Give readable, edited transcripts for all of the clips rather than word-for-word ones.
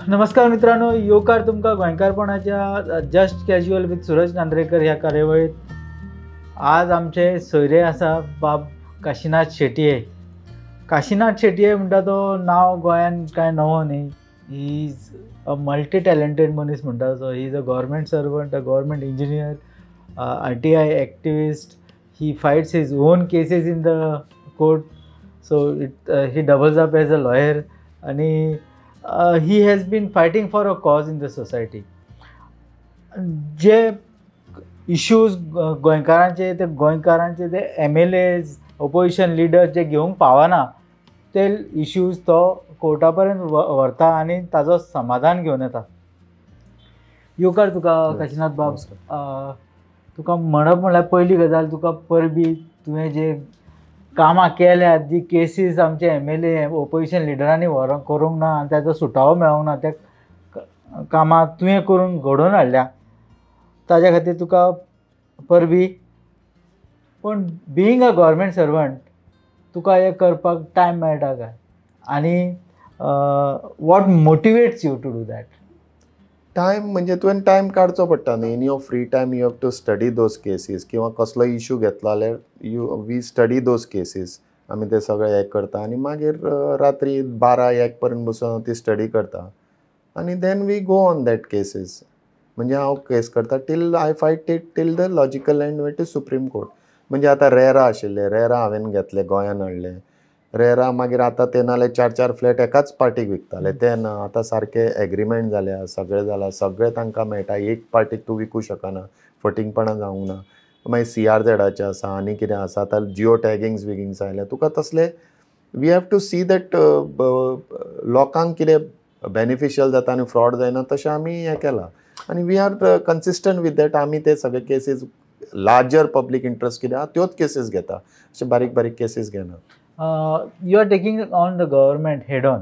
नमस्कार मित्रांनो, योकार तुमका गोंयकारपणाच्या जस्ट कॅज्युअल विथ सूरज नांद्रेकर ह्या कार्यावळीत आज आमचे सोयरे आसा बाब काशीनाथ शेटये. काशीनाथ शेटये म्हणटा तो नांव गोंयान कांय नवो न्ही. He is a multi talented मनीस म्हणटा तो. He is a government servant, a government engineer, RTI activist. He fights his own cases in the court, so he doubles up as a lawyer आणि he has been fighting for a cause in the society. जे issues गोंयकारांचे ते MLAs, opposition leaders जे घेवंक पावना ते issues तो Carta पर्यंत व्हरता आनी ताजो समाधान घेवन येता. योकार तुका काशीनाथ बाब. तुका म्हणप म्हणल्यार पयली गजाल तुका परबी तुवें जे कामां केल्यात, जी केसीस आमचे MLA ऑपोजिशन लिडरांनी करूंक ना आनी ताजो सुटावो मेळोंक ना, त्या कामां तुवें करून घडोवन हाडल्या, ताज्या खातीर तुका परबी. पूण बिईंग अ गव्हर्मेंट सर्वंट तुका हें करपाक टायम मेळटा काय? आनी what motivates you to do that? Time म्हणजे तुवें टायम काडचो पडटा न्ही. In your free time you have to study those cases. किंवा कसलो इशू घेतलो जाल्यार वी स्टडी दोज केसीस. आमी ते सगळे हें करता आनी मागीर रात्री 12-1 पर्यंत बसून ती स्टडी करता आनी then we go on that cases. म्हणजे हांव केस करता till I fight it till the logical end wait is Supreme Court. म्हणजे आतां रेरा आशिल्ले, रेरा हांवें घेतले, गोंयान हाडले. रेरा मागीर आतां ते नाल्यार 4-4 फ्लॅट एकाच पार्टीक विकताले, ते ना. आतां सारके एग्रीमेंट जाल्या, सगळें जालां, सगळें तांकां मेळटा. एक पार्टीक तूं विकूं शकना, फटींगपणां जावंक ना. मागीर CRZचे आसा, आनी कितें आसा, आतां जियो टॅगिंग्स आयले. तुका तसले we have to see that लोकांक कितें बेनिफिशियल जाता आनी फ्रॉड जायना तशें आमी हें केलां. आनी we are consistent with that. आमी ते सगळे केसीस लार्जर पब्लीक इंट्रस्ट कितें आहा त्योच केसीस घेता, अशे बारीक बारीक केसीस घेना. You are taking on the government head on.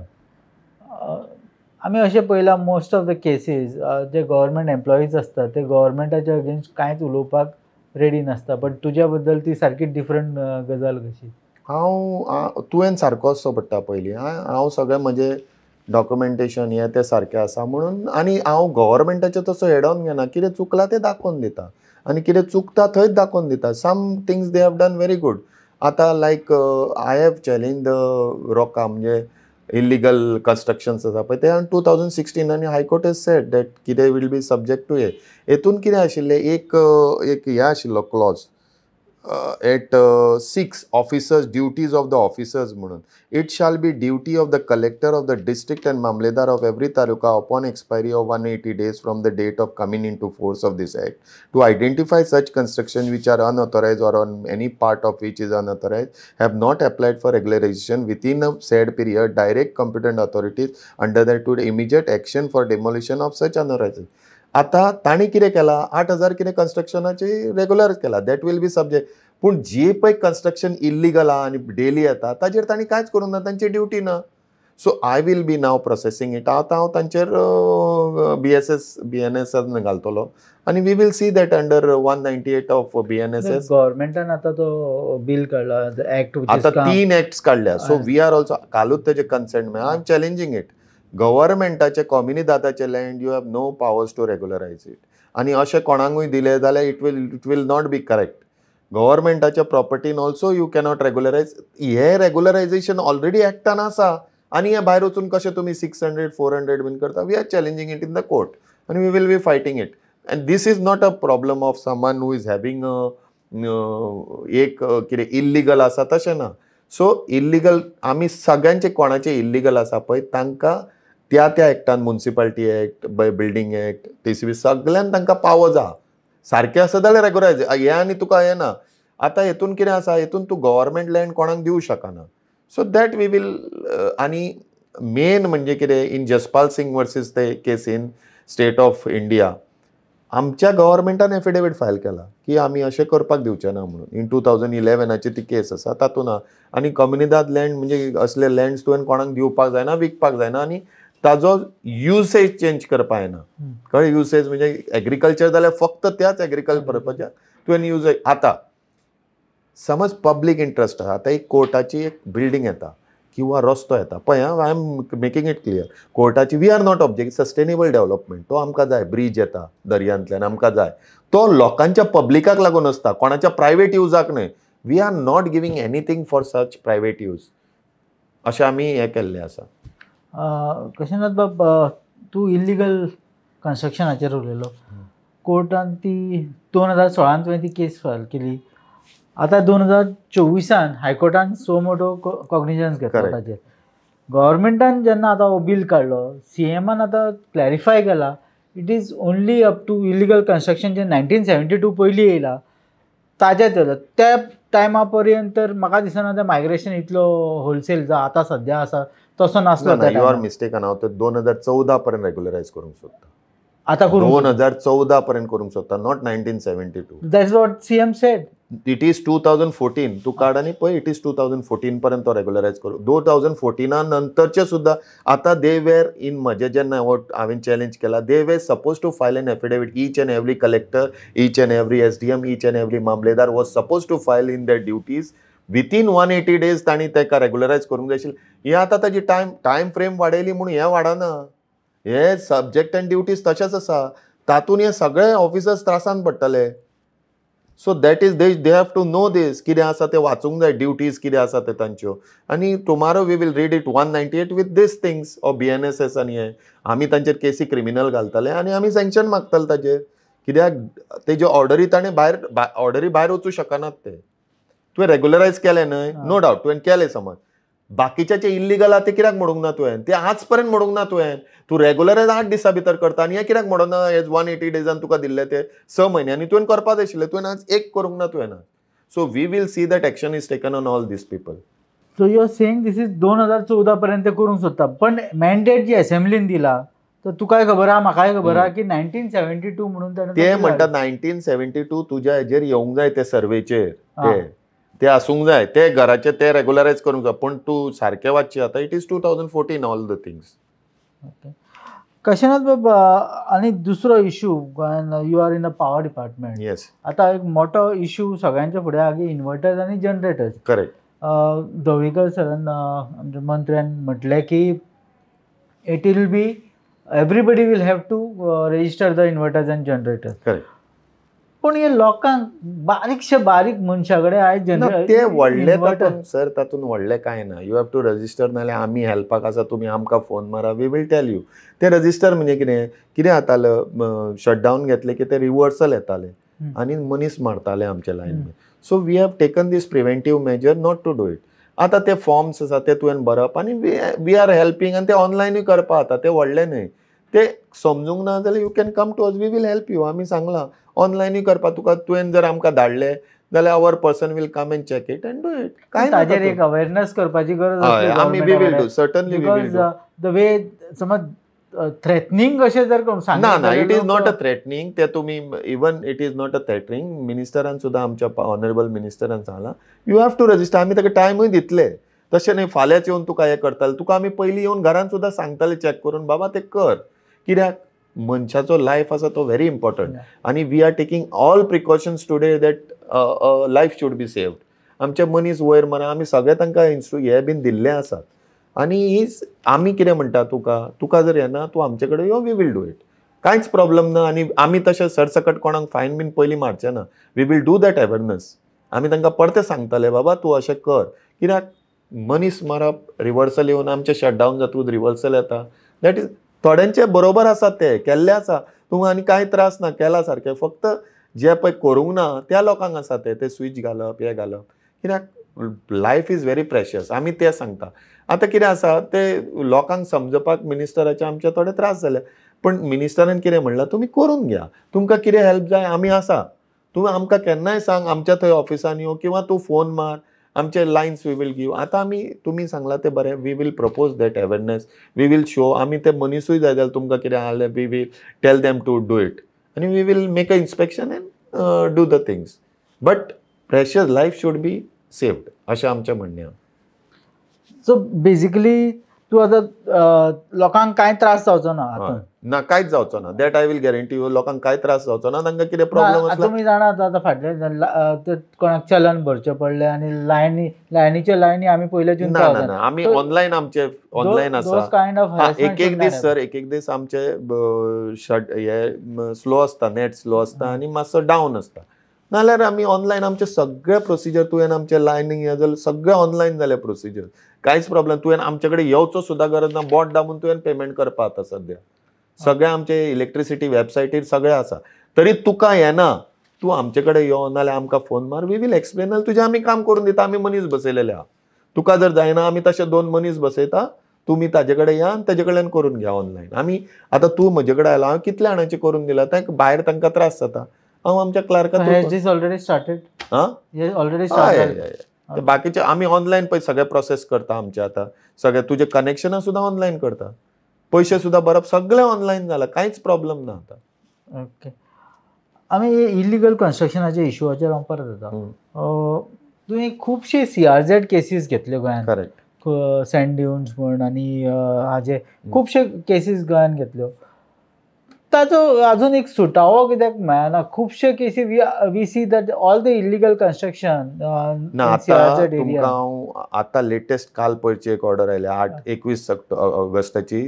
आमी अशें पळयलां मोस्ट ऑफ द केसीस जे गव्हर्मेंट एम्प्लॉईज आसता ते गव्हर्मेंटाच्या अगेन्स्ट कांयच उलोवपाक रेडी नासता. बट तुज्या बद्दल ती सारकी डिफरंट गजाल कशी? तुवें सारको आसचो पडटा पयलीं. हांव सगळें म्हजें डॉक्युमेंटेशन हें तें सारकें आसा म्हणून. आनी हांव गव्हर्मेंटाचें तसो हेड ऑन घेना. कितें चुकलां तें दाखोवन दिता आनी कितें चुकता थंयच दाखोवन दिता. Some things they have done very good. आतां like I have challenge the रॉका म्हणजे इल्लिगल कन्स्ट्रक्शन्स आसा पळय ते 2016 आनी हायकोर्ट हॅज सेड दॅट कितें वील बी सब्जेक्ट टू हे. हेतून कितें आशिल्लें, एक हे आशिल्लो clause at 6 officers duties of the officers म्हणून. It shall be duty of the collector of the district and mamlatdar of every taluka upon expiry of 180 days from the date of coming into force of this act to identify such construction which are unauthorised or on any part of which is unauthorised have not applied for regularisation within a said period direct competent authorities under that to immediate action for demolition of such unauthorised. आतां तांणी कितें केलां, 8,000 कितें कन्स्ट्रक्शनाची regular केला, that will be subject. पूण जी पळय कन्स्ट्रक्शन इल्लिगल आहा आनी डेली येता ताजेर तांणी कांयच करूंक ना, तांची ड्युटी ना. So I will be now processing it. आतां हांव तांचेर BNS घालतलो आनी we will see that under 198 of BNSS. गव्हर्मेंटान आतां तो बील काडला, एक्ट. आतां 3 एक्ट्स काडल्या. सो वी आर ऑल्सो कालूच तेजे कन्सेंट मेळ्ळा. I am challenging it. गव्हर्मेंटाचे कॉम्युनिदादाचे land you have no powers to regularise it. आनी अशें कोणाकूय दिलें जाल्यार it will not be correct. गव्हर्मेंटाच्या प्रॉपर्टीन ऑल्सो यू कॅनॉट रेग्युलरायज. हे रेग्युलरायझेशन ऑलरेडी एक्टान आसा आनी हे भायर वचून कशें तुमी 600-400 बीन करता. We are challenging it in the court आनी we will be fighting it. And this is not a problem of someone who is having एक कितें इल्लिगल आसा तशें ना. सो इल्लिगल आमी सगळ्यांचे कोणाचे इल्लिगल आसा पळय तांकां त्या एक्टान municipality act, building act, TCB सगळ्यान तांकां पावर्स आहा. सारकें आसा जाल्यार रेग्युलरायज हें आनी तुका हें ना. आतां हेतून कितें आसा, हेतून तूं गव्हर्मेंट लँड कोणाक दिवं शकना. So that we will. आनी मेन म्हणजे कितें, इन जसपाल सिंग वर्सीस ते केसीन स्टेट ऑफ इंडिया आमच्या गव्हर्मेंटान एफिडेवीट फायल केला की आमी अशें करपाक दिवचे ना म्हणून. इन 2011ची ती केस आसा तातूंत. आनी कम्युनिदाद लँड म्हणजे असले लँड्स तुवें कोणाक दिवपाक जायना, विकपाक जायना आनी ताजो युसेज चेंज करपा येना. कळ्ळें? युसेज म्हणजे एग्रीकल्चर जाल्यार फक्त त्याच एग्रीकल्चर पर्पजाक तुवें यूज. आतां समज पब्लीक इंट्रस्ट आहा, आतां एक कोर्टाची एक बिल्डींग येता किंवा रस्तो येता पळय I am making it clear कोर्टाची we are not object sustainable development तो आमकां जाय ब्रिज येता दर्यांतल्यान आमकां जाय तो लोकांच्या पब्लिकाक लागून आसता कोणाच्या प्रायवेट युजाक न्हय we are not giving anything for such private use अशें आमी हें केल्लें आसा. काशीनाथ बाब तूं इल्लिगल कन्स्ट्रक्शनाचेर उलयलो कोर्टान ती 2016 तुवें ती केस फायल केली आतां 2024 हायकोर्टान सो मोटो कॉग्निजन्स घेतलो ताचेर गव्हर्मेंटान जेन्ना आतां हो बील काडलो CMन आतां क्लॅरिफाय केला it is only up to illegal construction जे 1972 पयलीं येयला ताजेच त्या टायमा पर्यंत तर म्हाका दिसना ते मायग्रेशन इतलो होलसेल जो आतां सद्या आसा तसो नासलो. यू आर मिस्टेकन हांव ते 2014 पर्यंत रेग्युलरायज करूंक सोदता आतां 2014 पर्यंत करूंक सोदता not 1972. That's what CM said. It is 2014 तू कार्ड आनी पळय इट इज 2014 पर्यंत तो रेग्युलरायज करूं 2014 नंतरचे सुद्धा आता दे वेर इन म्हजे जेन्ना हांवें चॅलेंज केला they were suppose to file an affidavit each and every collector each and every SDM each and every mamlatdar was suppose to file in their duties within 180 days तांणी तेका रेग्युलरायज करूंक जाय आशिल्लें. ही आतां ताजी टायम फ्रेम वाडयली म्हणून हें वाडना हे सब्जेक्ट एंड ड्युटीज तशेंच आसा तातूंत हे सगळे ऑफिसर्स त्रासान पडटले. So that is they have to know this कितें आसा ते वाचूंक जाय ड्युटीज कितें आसा ते तांच्यो आनी tomorrow we will read it 198 with these things of BNSS आनी हे आमी तांचेर केसी क्रिमिनल घालतले आनी आमी सँक्शन मागतले ताचेर कित्याक तेजे ऑर्डरी ताणें ऑर्डरी भायर वचूं शकनात ते तुवें रेग्युलरायज केलें न्हय नो डावट तुवें केलें समज बाकीचे इल्लिगल आहा ते कित्याक म्हणूंक ना तुवें ते आज पर्यंत म्हणूंक ना तुवें तूं रेग्युलरायज 8 दिसां भितर करता आनी हें कित्याक म्हणना हे 180 days तुका दिल्ले ते 6 म्हयन्यांनी तुवें करपाक जाय आशिल्लें तुवें आज एक करूंक ना तुवें. So we will see that action is taken on all these people. So you are saying this is 2014 पर्यंत करूंक सोदता पण मॅन्डेट जी असेंब्लीन दिला तर तुकाय खबर आहा म्हाकाय खबर आहा की 1972 म्हणून ते म्हणटा 1972 तुज्या हेजेर येवंक जाय ते सर्वेचेर ते आसूंक जाय ते घराचे ते रेग्युलरायज करूंक जाय पूण तूं सारकें वाचचें आतां it is 2014 all the things. Kashinath बाब आनी दुसरो इश्यू गोंयान you are in a power department. Yes आतां एक मोठो इश्यू सगळ्यांच्या फुडें आहा की इन्वर्टर्स आनी जनरेटर्स. करेक्ट. ढवळीकर सरान मंत्र्यान म्हटलें की it will be everybody will have to register the inverters and generators. Correct. पण हे लोकांक बारीक मनशा कडेन आयज ते व्हडले तातूंत सर तातूंत व्हडलें कांय ना यू हॅव टू रजिस्टर नाल्यार आमी हेल्पाक आसा तुमी आमकां फोन मारा वी वील टेल यू. ते रजिस्टर म्हणजे कितें जातालें शटडावन घेतले की ते रिवर्सल येताले आनी मनीस मारताले आमचे line. So we have taken these preventive measure not to do it. आतां ते फॉर्म्स आसा ते तुवें बरप आनी वी आर हेल्पींग आनी ते ऑनलायनूय करपा जाता ते व्हडले न्हय ते समजूंक ना जाल्यार you can come to us we will help you. आमी सांगलां ऑनलायनूय करपा तुका तुवें जर आमकां धाडले जाल्यार our person will come and check it and do it. काय ताजेर एक अवेरनेस करपाची गरज आमी we will do certainly we will do. The way समज थ्रेटनिंग अशें जर ना ना it is not a threatening ते तुमी even it is not a threatening मिनिस्टरान सुद्दां आमच्या ऑनरेबल मिनिस्टरान सांगलां यू हॅव टू रजिस्टर. आमी ताका टायमूय दितले तशें न्हय फाल्यांच येवन तुका हें करताले तुका आमी पयलीं येवन घरान सुद्दां सांगताले चॅक करून बाबा ते कर कित्याक मनशाचो लायफ आसा तो व्हेरी इम्पॉर्टंट आनी we are taking all precautions today that life should be saved. आमचे मनीस वयर मरा आमी सगळे तांकां हे बीन दिल्ले आसात आनी हीच आमी कितें म्हणटा तुका जर येना तूं आमचे कडेन यो वी वील डू इट. कांयच प्रॉब्लम ना आनी आमी तशें सरसकट कोणाक फायन बीन पयलीं मारचे ना. We will do that awareness. आमी तांकां परते सांगतले बाबा तूं अशें कर कित्याक मनीस मारप रिवर्सल येवन आमचें शटडावन जातून रिवर्सल येता दॅट इज थोड्यांचे बरोबर आसात ते केल्ले आसा तुमकां आनी कांय त्रास ना केला सारकें फक्त जे पळय करूंक ना त्या लोकांक आसा ते स्विच घालप हे घालप कित्याक लायफ इज व्हेरी प्रेशियस आमी ते सांगता. आतां कितें आसा ते लोकांक समजपाक मिनिस्टराचे आमचे थोडे त्रास जाले पण मिनिस्टरान कितें म्हणलां तुमी करून घ्या तुमकां कितें हेल्प जाय आमी आसा तुमी आमकां केन्नाय सांग आमच्या थंय ऑफिसान यो किंवा तूं फोन मार आमचे लायन्स वी वील गिव. आतां आमी तुमी सांगलां तें बरें we will propose that awareness we will show आमी ते मनीसूय जाय जाल्यार तुमकां कितें आहलें we will tell them to do it आनी we will make a inspection and do the things but precious life should be saved अशें आमचें म्हणणें. सो बेजिकली तूं आतां लोकांक कांय त्रास जावचो ना हातून ना कांयच जावचो ना that I will guarantee you लोकांक कांय त्रास जावचो ना तांकां कितें प्रॉब्लेम आसला तुमी जाणात आतां फाटले कोणाक चलन भरचें पडलें आनी लायनीच्यो लायनी आमी पयलेच्यान ना ना ना आमी ऑनलायन आमचे ऑनलायन आसा एक एक दीस सर एक एक दीस आमचे हे स्लो आसता नेट स्लो आसता आनी मातसो डावन आसता नाल्यार आमी ऑनलायन आमचे सगळे प्रोसिजर तुवें आमचे लायनींग हे जाल्यार सगळे ऑनलायन जाले प्रोसिजर कांयच प्रॉब्लेम तुवें आमचे कडेन येवचो सुद्दां गरज ना बोट दामून तुवें पेमेंट करपा आतां सद्या सगळे आमचे इलेक्ट्रिसिटी वेबसायटीर सगळे आसा तरी तुका येना तूं आमचे कडेन यो नाल्यार आमकां फोन मार वी वील एक्सप्लेन तुजें आमी काम करून दिता आमी मनीस बसयलेले आहा तुका जर जायना आमी तशे 2 मनीस बसयता तुमी ताजे कडेन या आनी ताजे कडल्यान करून घ्या ऑनलायन आमी आतां तूं म्हजे कडेन आयला हांव कितल्या जाणांचे करून दिला तांकां भायर तांकां त्रास जाता हांव आमच्या क्लार्काक बाकीचे आमी ऑनलायन पळय सगळे प्रोसेस करता आमचे आतां सगळे तुजे कनेक्शनां सुद्दां ऑनलायन करता पयशे सुद्दां भरप सगळें ऑनलायन जाला कांयच प्रॉब्लेम ना आतां ओके आमी इलिगल कन्स्ट्रक्शनाच्या इशूवाचेर हांव परत येता तुवें खुबशे CRZ केसीस घेतल्यो गोंयांत करेक्ट सँड ड्युन्स म्हण आनी हाजे खुबशे केसीस गोंयांत घेतल्यो ताचो अजून एक सुटावो कित्याक मेळना खुबशे केसी we see that all the illegal construction ना आतां तुमकां हांव आतां लेटेस्ट काल पयरची एक ऑर्डर आयल्या 21 ऑगस्टाची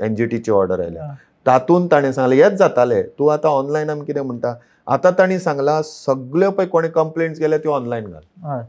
NGTची ऑर्डर आयल्या तातूंत ताणें सांगलें हेच जातालें तूं आतां ऑनलायन आमी कितें म्हणटा आतां तांणी सांगलां सगळ्यो पळय कोणें कंप्लेंट्स केल्या त्यो ऑनलायन घाल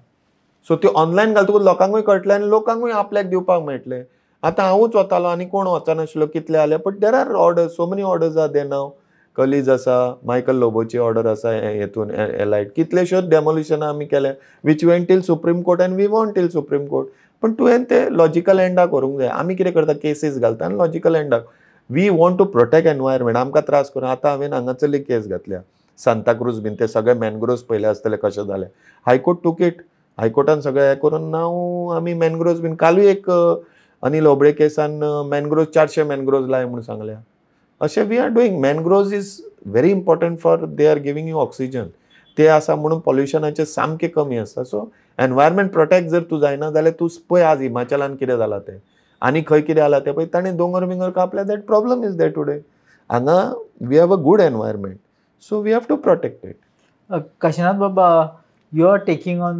सो त्यो ऑनलायन घाल तुका लोकांकूय कळटलें आनी लोकांकूय आपल्याक दिवपाक मेळटलें आतां हांवूच वतालो आनी कोण वचनाशिल्लो कितले जाले but there are orders so many orders are they नाव कलीज आसा मायकल लोबोची ऑर्डर आसा हेतून एलायट कितलेश्योच डेमोलिशनां आमी केल्या which went till Supreme Court and we want till Supreme Court पण तुवें ते लॉजिकल एंडाक व्हरूंक जाय आमी कितें करता केसीस घालता आनी लॉजिकल एंडाक we want to protect environment आमकां त्रास करून आतां हांवें हांगासरली केस घातल्या सांताक्रूज बीन ते सगळे मॅनग्रोव्स पयले आसतले कशें जालें हायकोर्ट टूक इट हायकोर्टान सगळें हें करून नाव आमी मॅनग्रोव्स बीन कालूय एक अनिल होबळे केसान मॅनग्रोव्स 400 मॅनग्रोव्स लाय म्हणून सांगल्या अशें we are doing mangroves is very important for they are giving you oxygen ते आसा म्हणून पॉल्युशनाचे सामकें कमी आसता सो एनवायरमेंट प्रोटेक्ट जर तूं जायना जाल्यार तूं पळय आज हिमाचलान कितें जालां तें आनी खंय कितें जालां तें पळय ताणें दोंगर बिंगर कापल्या that problem is that today हांगा we have a good environment so we have to protect it Kashinath बाबा you are taking on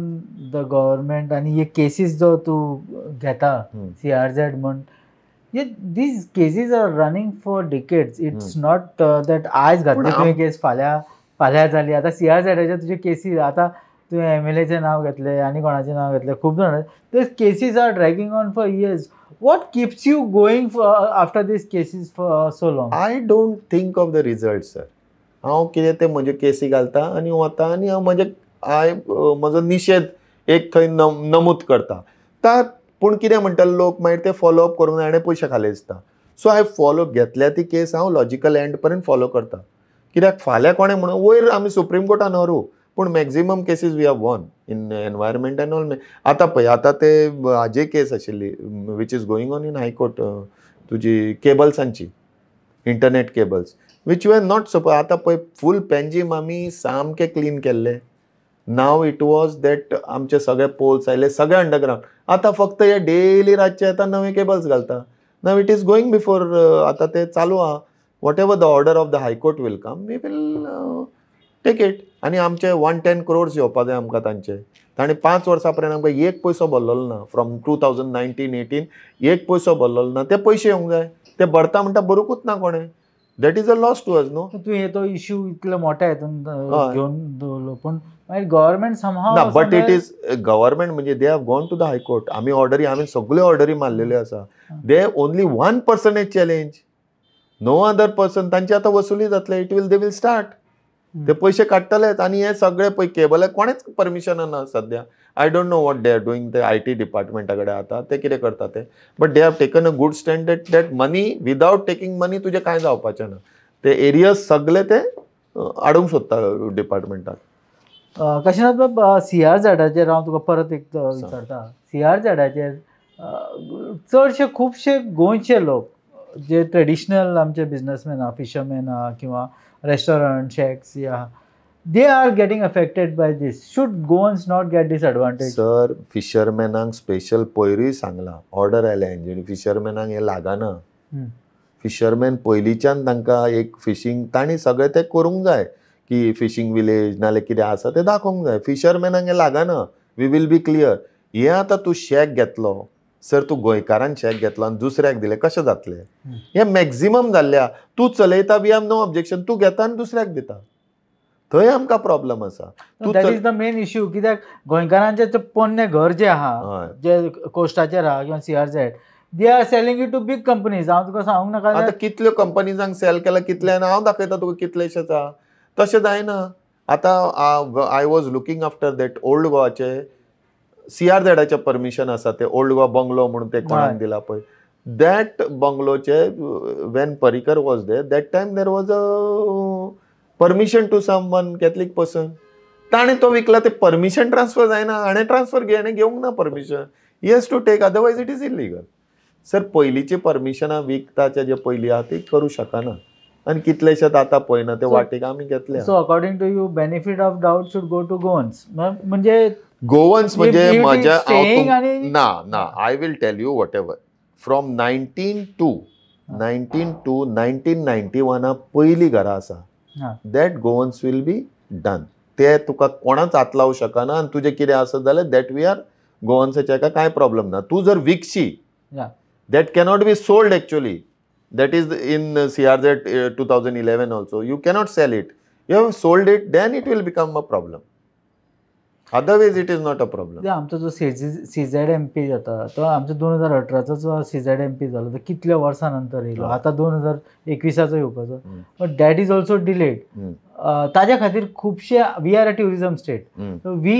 the government आणि हे केसीस जो तू घेता CRZ म्हण these cases are running for decades it's not that आयज घातली तुवें केस फाल्यां जाली आतां CRZचे तुजे केसीस आतां तुवें MLAचें नांव घेतलें आनी कोणाचें नांव घेतलें खूब जाण ते cases are dragging on for years what keeps you going after these cases for so long I don't think of the result sir हांव कितें ते म्हजे केसी घालता आनी वता आनी हांव म्हजो निशेध एक थंय नमूद करता पूण कितें म्हणटाले लोक मागीर ते फॉलोअप करूंक जाय आनी पयशे खाले दिसता सो हांव फॉलो घेतल्या ती केस हांव लॉजिकल एंड पर्यंत फॉलो करता कित्याक फाल्यां कोणें म्हणून वयर आमी सुप्रीम कोर्टान व्हरू पूण maximum cases we have won in environment and all आतां पळय आतां ते हाजे केस आशिल्ली which is going on in high court तुजी केबल्सांची internet cables which were not suppose आतां पळय फूल पेंजीम आमी सामकें क्लीन केल्ले नाव इट वॉज दॅट आमचे सगळे पोल्स आयले सगळे अंडरग्रावंड आतां फक्त हे डेली रातचे आतां नवे केबल्स घालता नाव इट इज गोईंग बिफोर आतां ते चालू आहा whatever the order of the high court will come we will take it आनी आमचे 110 crores येवपा जाय आमकां तांचे ताणें 5 वर्सां पर्यंत आमकां एक पयसो भरलेलो ना फ्रॉम 2019-18 एक पयसो भरलेलो ना ते पयशे येवंक जाय ते भरता म्हणटा भरूंकूच ना कोणें that is a loss to us no तुवें तो इश्यू इतलो मोठ्या हितून घेवन दवरलो पूण मागीर गव्हर्मेंट समहाव ना बट इट इज गव्हर्मेंट म्हणजे they have gone to the high court आमी ऑर्डरी हांवें सगळ्यो ऑर्डरी मारलेल्यो आसा they only 1% challenge no other person तांची आतां वसुली जातले दे वील स्टार्ट ते पयशे काडटलेच आनी हे सगळे पळय केबल कोणेच परमिशन ना सद्या I don't know what they are doing ते IT डिपार्टमेंटा कडेन आतां ते कितें करता ते but they have taken a good stand that money without taking money तुजें कांय जावपाचें ना ते एरियाज सगळे ते हाडूंक सोदता डिपार्टमेंटाक काशिनाथ बाब CRZचेर हांव तुका परत एक विचारता CRZचेर चडशे खुबशे गोंयचे लोक जे ट्रेडिशनल आमचे बिजनसमॅन आहा फिशरमॅन आहा किंवा रेस्टॉरंट शेक्स या they are getting affected by this. Should Goans not get this advantage? Sir फिशरमॅनांक स्पेशल पयरूय सांगला ऑर्डर आयल्या इंजिनी फिशरमॅनांक हे लागना. फिशरमॅन पयलींच्यान तांकां एक फिशींग तांणी सगळें तें करूंक जाय की फिशींग विलेज नाल्यार कितें आसा तें दाखोवंक जाय. फिशरमॅनांक हे लागना. We will be clear. हे आतां तूं शेक घेतलो सर तूं गोंयकारान शेक घेतलो आनी दुसऱ्याक दिलें कशें जातलें. हें मॅक्झिमम जाल्ल्या तूं चलयता वी हॅव नो ऑब्जेक्शन तूं घेता आनी दुसऱ्याक दिता थंय आमकां प्रॉब्लम आसा. That is the main issue. कित्याक गोंयकारांचें पोन्नें घर जें आहा जे कोस्टाचेर आहा किंवा CRZ they are selling it to big companies. हांव तुका सांगूंक नाका आतां कितल्यो कंपनीजांक सेल केला कितल्यान हांव दाखयता तुका कितलेशेच आहा. तशें जायना. आतां I was looking after that old गोवाचे CRZचे परमिशन आसा ते ओल्ड गोवा बंगलो म्हणून ते कोणाक दिला पळय दॅट बंगलोचे when Parrikar was there that time there was a permission to someone Catholic person. ताणें तो विकला ते परमिशन ट्रान्सफर जायना. हाणें ट्रान्सफर घेवंक ना permission. He has to take otherwise it is illegal. Sir पयलींची परमिशनां विकताचे जे पयलीं आहा ती करूं शकना आनी कितलेशेच आतां पळयना ते वाटेक आमी घेतले. So according to you benefit of doubt should go to Goans. म्हणजे गोवन्स म्हणजे म्हज्या ना ना I will tell you whatever from 1902 to 1991 पयलीं घरां आसा that Goans will be done. ते तुका कोणाच हात लावूं शकना आनी तुजें कितें आसत जाल्यार दॅट वी आर गोवन्साच्या हेका कांय प्रॉब्लम ना. तूं जर विकशी that cannot be sold actually. That is in CRZ 2011 also. You cannot sell it. You have sold it, then it will become a problem. Otherwise it is not a problem. आमचा जो CZMP जाता तो आमचा 2018चा जो CZMP झाला तो कितल्या वर्सानंतर येयलो. आता 2021चा येवपाचो. But that is also delayed. ताज्या खातीर खुबशे we are a tourism state. We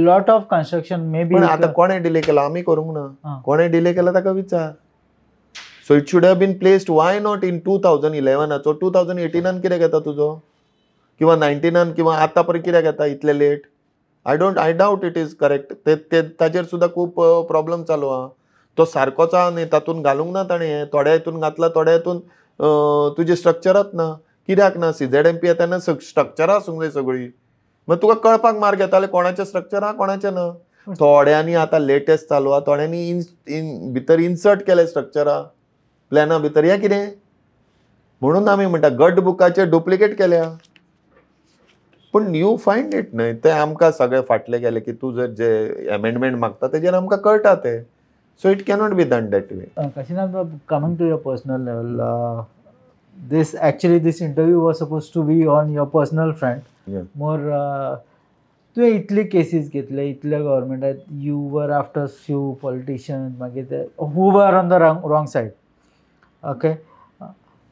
lot of construction may be. आता कोणें डिले केला आमी करूंक ना. कोणें डिले केला ताका विचार. So it should have been placed why not in 2011. 2018 कितें घेता तुजो किंवा 19 किंवा आतां पर्यंत कित्याक घेता इतले late. I doubt it is correct. ते ताजेर सुद्दां खूब प्रॉब्लम चालू आहा. तो सारकोच आहा न्ही तातूंत घालूंक ना ताणें. थोड्या हितून घातला थोड्या हितून तुजें स्ट्रक्चरच ना. कित्याक ना. CZMP येताना स्ट्रक्चरां आसूंक जाय सगळीं. मागीर तुका कळपाक मार्ग येतालें कोणाचें स्ट्रक्चर आहा कोणाचें ना. थोड्यांनी आतां लेटेस्ट चालू आहा थोड्यांनी भितर इन्सर्ट केले स्ट्रक्चरां प्लॅना भितर. हें कितें म्हणून आमी म्हणटा गट बुकाचे डुप्लिकेट केल्या. पूण यू फायंड इट न्हय ते आमकां सगळे फाटले गेले की तूं जर जे अमेंडमेंट मागता तेजेर आमकां कळटा ते. So it cannot be done that way. Kashinath, coming to your personal level, this interview was supposed to be on your personal front. More तुवें इतली केसीस घेतले इतले गव्हर्मेंटात. You were after few politicians मागीर ते who were on the wrong side. Okay.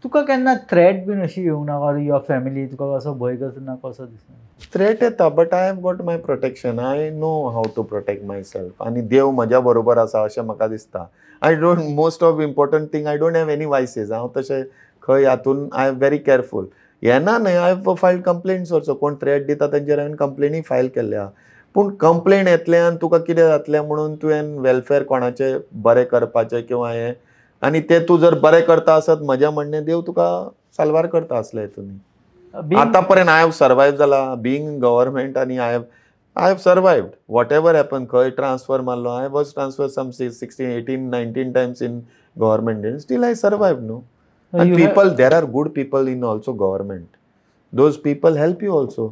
तुका केन्ना threat bin अशी येवंक ना ऑर युअर फॅमिली तुका असो भंय करना कसो दिसना? थ्रेट येता but I have got my protection. I know how to protect myself. आनी देव म्हज्या बरोबर आसा अशें म्हाका दिसता. I don't most of important thing I don't have any vices. हांव तशें खंय हातून आय एम व्हेरी केअरफूल. येना न्हय. I have filed complaints also. कोण थ्रेट दिता तेंचेर हांवें कंप्लेनी फायल केल्ल्या. पूण कंप्लेंट येतले आनी तुका कितें जातलें म्हणून तुवें वेलफेअर कोणाचें बरें करपाचें किंवा हें आनी तें तूं जर बरें करता आसत म्हजें म्हणणें देव तुका साल्वार करता असले हितून. आतां पर्यंत आय हॅव सर्वायव जाला बिंग गव्हर्मेंट आनी I have survived whatever happen. खंय ट्रान्सफर मारलो I was transfer some 16, 18, 19 times in government. Still I survived न्हू. And people, there are good people in also government. Those people help you also.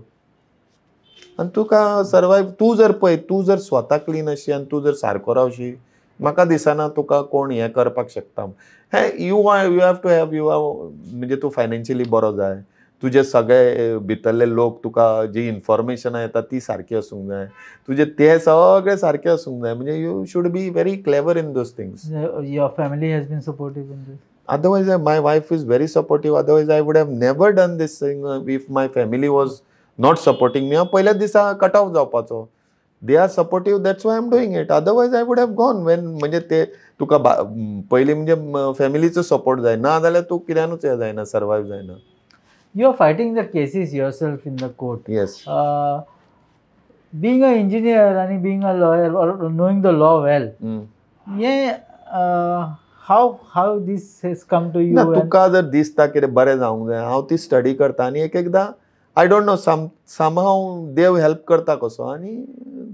And Tuka survive तूं जर पळय तूं जर स्वता clean अशी आनी तूं जर सारको रावशी म्हाका दिसना तुका कोण हें करपाक शकता. हें यू हॅव टू हॅव म्हणजे तूं फायनान्शियली बरो जाय. तुजे सगळे भितरले लोक तुका जी इन्फॉर्मेशनां येता ती सारकी आसूंक जाय. तुजे ते सगळे सारके आसूंक जाय. म्हणजे you should be very clever in those things. Your family has been supportive in this? Otherwise, my wife is very supportive. Otherwise, I would have never done this thing if my family was not supporting me. पहिल्या दिसा cut off जावपाचो. They are supportive. That's why I'm doing it. Otherwise, I would have gone. म्हणजे ते तुका पयलीं म्हणजे फॅमिलीचो support जाय ना जाल्यार तूं कित्यानूच हें जायना सर्वायव जायना. You are fighting the cases yourself in the court. Yes. Being an engineer and being a lawyer or knowing the law well, how this has come to you? तुका जर दिसता कितें बरें जावंक जाय हांव ती स्टडी करता आनी एक एकदां आय डोंट नो समहाव देव हेल्प करता कसो आनी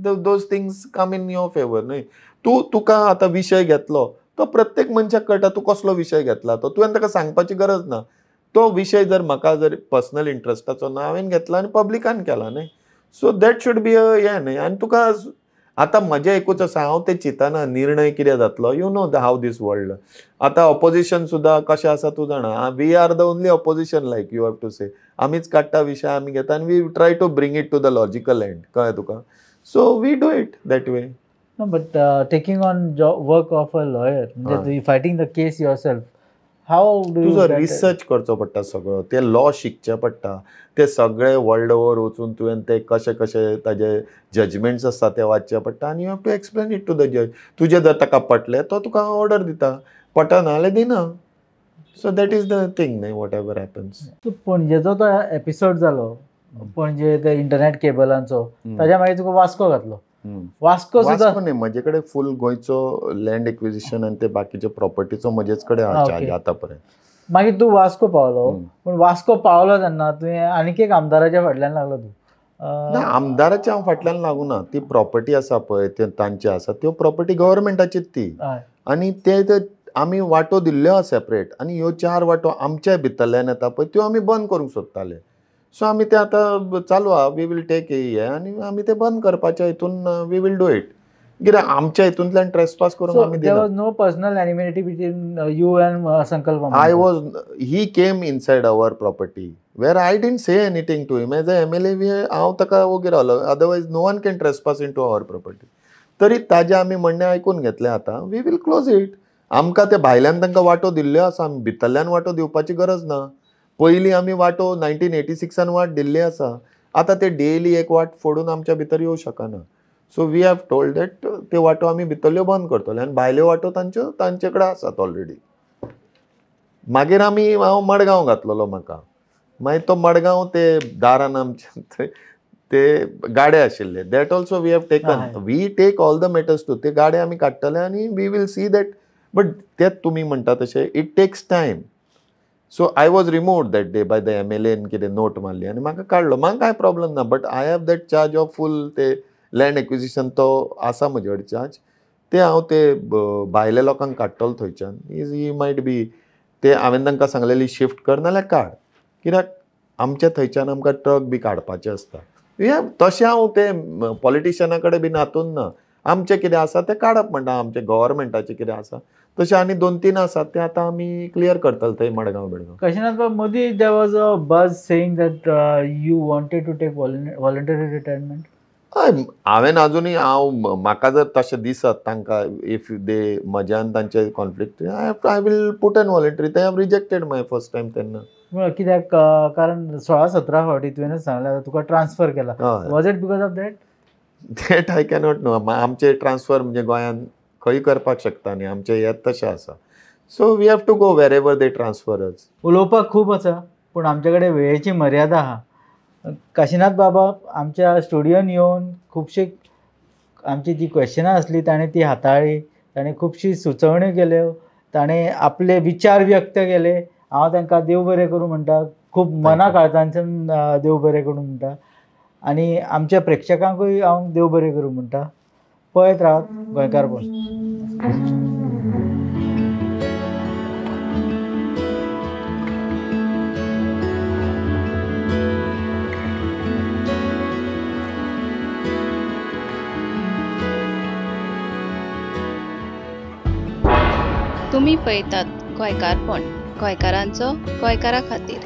those things come in your favour न्हय. तुका आतां विशय घेतलो तो प्रत्येक मनशाक कळटा तूं कसलो विशय घेतला तो, तुवें ताका सांगपाची गरज ना. तो विशय जर म्हाका जर पर्सनल इंट्रस्टाचो ना हांवें घेतला आनी पब्लिकान केला न्हय. सो दॅट शूड बी हें न्हय. आनी तुका आतां म्हजें एकूच आसा, हांव तें चिंतना निर्णय कितें जातलो. You know how this world. आतां ऑपोजिशन सुद्दां कशें आसा तूं जाणा. We are the only opposition like you have to say. आमीच काडटा विशय आमी घेता आनी we try to bring it to the logical end. कळ्ळें तुका. So we do it that way. No, but taking on work of a lawyer, म्हणजे fighting the case yourself, how do you तुजो रिसर्च करचो पडटा सगळो. ते law शिकचे पडटा. ते सगळे वर्ल्ड ओवर वचून तुवें ते कशे कशे ताजे जजमेंट्स आसता ते वाचचे पडटा आनी you have to explain it to the जज. तुजें जर ताका पटलें तो तुका ऑर्डर दिता, पटना जाल्यार दिना. So that is the thing न्हय. Whatever happens. पणजेचो तो एपिसोड जालो, पणजे ते इंटरनेट केबलांचो, ताज्या मागीर तुका वास्को घातलो. वास्को सुद्दां न्हय, म्हजे कडेन फूल गोंयचो लँड एक्विजिशन आनी ते बाकीचे प्रॉपर्टीचो म्हजेच कडेन आहा चार्ज आतां पर्यंत. मागीर तूं वास्को पावलो. पूण वास्को पावलो तेन्ना तुवें आनीक एक आमदाराच्या फाटल्यान लागलो तूं. ना, आमदाराच्या हांव फाटल्यान लागूं ना. ती प्रॉपर्टी आसा पळय ते तांची आसा त्यो प्रॉपर्टी गव्हर्मेंटाचीच ती. आनी ते आमी वांटो दिल्ल्यो आहा सेपरेट आनी ह्यो 4 वांटो आमच्या भितरल्यान येता पळय त्यो आमी बंद करूंक सोदताले. सो आमी ते आतां चालू आहा. वी वील टेक हे आनी आमी ते बंद करपाच्या हितून वी वील डू इट. कित्याक आमच्या हितूंतल्यान ट्रेसपास करूंक आमी दिना. There was no personal enmity between you and Sankalp. He came inside our property where I didn't say anything to him. As a MLA हांव ताका ओगे रावलो. Otherwise no one can trespass into our property. तरी ताजें आमी म्हणणें आयकून घेतलें. आतां वी वील क्लोज इट. आमकां ते भायल्यान तांकां वांटो दिल्ल्यो आसा. आमी भितरल्यान वांटो दिवपाची गरज ना. पयलीं आमी वांटो 1986 वाट दिल्ली आसा. आतां ते डेली एक वाट फोडून आमच्या भितर येवं शकना. So we have told that ते वांटो आमी भितरल्यो बंद करतले आनी भायल्यो वांटो तांचे कडेन आसात ऑलरेडी. मागीर हांव मडगांव घातलेलो म्हाका. मागीर तो मडगांव ते दारान आमचे ते गाडे आशिल्ले. That also we have taken. We take all the matters to. ते गाडे आमी काडटले आनी we will see that. But तेच तुमी म्हणटा तशें it takes time. So I was removed that day by the MLA कितें नोट मारली आनी म्हाका काडलो. म्हाका कांय प्रॉब्लम ना. But I have that charge of full ते लँड एक्विजिशन तो आसा म्हजे कडेन चार्ज. ते हांव ते भायल्या लोकांक काडटलो थंयच्यान. ही मायट बी ते हांवें तांकां सांगलेली शिफ्ट कर नाल्यार काड. कित्याक आमच्या थंयच्यान आमकां ट्रक बी काडपाचे आसता. तशें हांव ते पॉलिटिशना कडेन बीन हातून ना. आमचें कितें आसा तें काडप म्हणटा. आमचें गव्हर्मेंटाचें कितें आसा तशें आनी 2-3 आसात ते आतां आमी क्लियर करतले थंय मडगांव बिडगांव. काशीनाथ बाब, Modi there was a buzz saying that you wanted to take voluntary retirement. हांवें आजुनूय म्हाका जर तशें दिसत तांकां इफ दे म्हज्यान तांचे conflict I will put an voluntary. ते have rejected my first time तेन्ना. कित्याक कारण 16-17 फावटी तुवेंच सांगलें तुका ट्रान्सफर केला. Was it because of that? That I cannot know. आमचे ट्रान्सफर म्हणजे गोंयान खंय करपाक शकता न्ही. आमचे हें तशें आसा. So we have to go wherever they transfer us. उलोवपाक खूब आसा पूण आमचे कडेन वेळेची मर्यादा आहा. काशीनाथ बाबा आमच्या स्टुडियोन येवन खुबशी आमची जी क्वेश्चनां आसली ताणें ती हाताळ्ळी. ताणें खुबशी सुचोवण्यो केल्यो. ताणें आपले विचार व्यक्त केले. हांव तांकां देव बरें करूं म्हणटा. खूब मना काळजांतल्यान देव बरें करूं म्हणटा. आनी आमच्या प्रेक्षकांकूय हांव देव बरें करूं म्हणटा. पळयत रावात गोंयकारपण. तुम्ही पळयतात गोंयकारपण. गोंयकारांचो गोंयकारा खातीर.